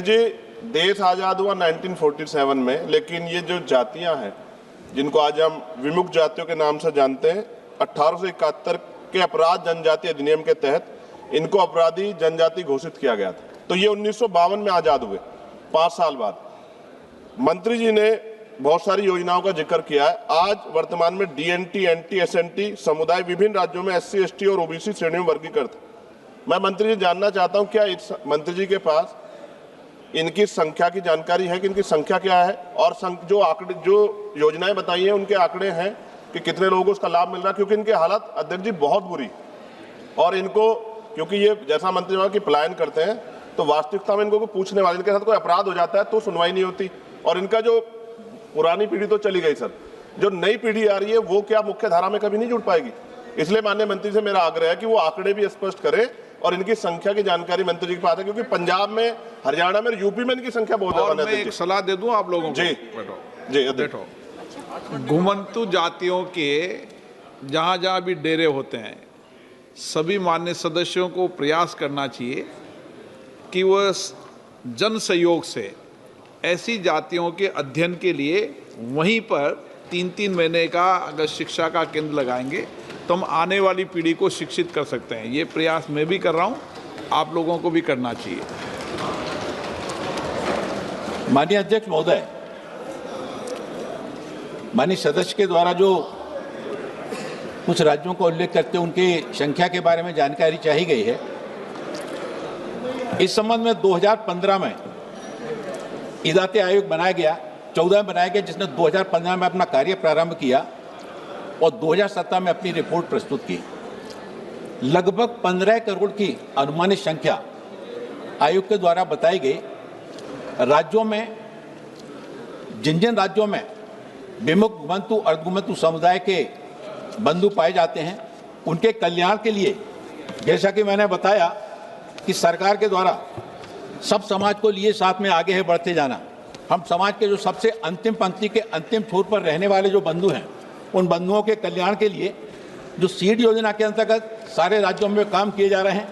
जी, देश आज़ाद हुआ 1947 में, लेकिन ये जो जातियां हैं जिनको आज हम विमुक्त जातियों के नाम से जानते हैं, 1871 के अपराध जनजाति अधिनियम के तहत इनको अपराधी जनजाति घोषित किया गया था। तो ये 1952 में आज़ाद हुए, 5 साल बाद। मंत्री जी ने बहुत सारी योजनाओं का जिक्र किया है। आज वर्तमान में डीएनटी, एनटी, एसएनटी समुदाय विभिन्न राज्यों में एससी, एसटी और ओबीसी श्रेणियों में वर्गीकृत है। मैं मंत्री जी जानना चाहता हूं, क्या इस मंत्री जी के पास इनकी संख्या की जानकारी है कि इनकी संख्या क्या है, और जो योजनाएं बताई हैं उनके आंकड़े हैं कि कितने लोगों को उसका लाभ मिल रहा है? क्योंकि इनकी हालत अध्यक्ष जी बहुत बुरी, और इनको, क्योंकि ये जैसा मंत्री जी की पलायन करते हैं, तो वास्तविकता में इनको पूछने वाले, इनके साथ कोई अपराध हो जाता है तो सुनवाई नहीं होती। और इनका जो पुरानी पीढ़ी तो चली गई सर, जो नई पीढ़ी आ रही है वो क्या मुख्य धारा में कभी नहीं जुड़ पाएगी? इसलिए माननीय मंत्री से मेरा आग्रह है कि वो आंकड़े भी स्पष्ट करें और इनकी संख्या की जानकारी मंत्री जी के पास है, क्योंकि पंजाब में, हरियाणा में, यूपी में इनकी संख्या बहुत ज्यादा है। मैं एक सलाह दे दूं आप लोगों को। जी जी, बैठो। घुमंतु जातियों के जहां जहां भी डेरे होते हैं, सभी मान्य सदस्यों को प्रयास करना चाहिए कि वह जन सहयोग से ऐसी जातियों के अध्ययन के लिए वहीं पर 3-3 महीने का अगर शिक्षा का केंद्र लगाएंगे तो हम आने वाली पीढ़ी को शिक्षित कर सकते हैं। ये प्रयास मैं भी कर रहा हूँ, आप लोगों को भी करना चाहिए। माननीय अध्यक्ष महोदय, माननीय सदस्य के द्वारा जो कुछ राज्यों का उल्लेख करते उनकी संख्या के बारे में जानकारी चाही गई है। इस संबंध में 2015 में इदाते आयोग बनाया गया, 14 में बनाया गया, जिसने 2015 में अपना कार्य प्रारंभ किया और 2017 में अपनी रिपोर्ट प्रस्तुत की। लगभग 15 करोड़ की अनुमानित संख्या आयोग के द्वारा बताई गई। राज्यों में, जिन जिन राज्यों में विमुक्त, घुमंतु, अर्धघुमंतु समुदाय के बंधु पाए जाते हैं, उनके कल्याण के लिए, जैसा कि मैंने बताया कि सरकार के द्वारा सब समाज को लिए साथ में आगे है बढ़ते जाना। हम समाज के जो सबसे अंतिम पंक्ति के अंतिम छोर पर रहने वाले जो बंधु हैं, उन बंधुओं के कल्याण के लिए जो सीड योजना के अंतर्गत सारे राज्यों में काम किए जा रहे हैं,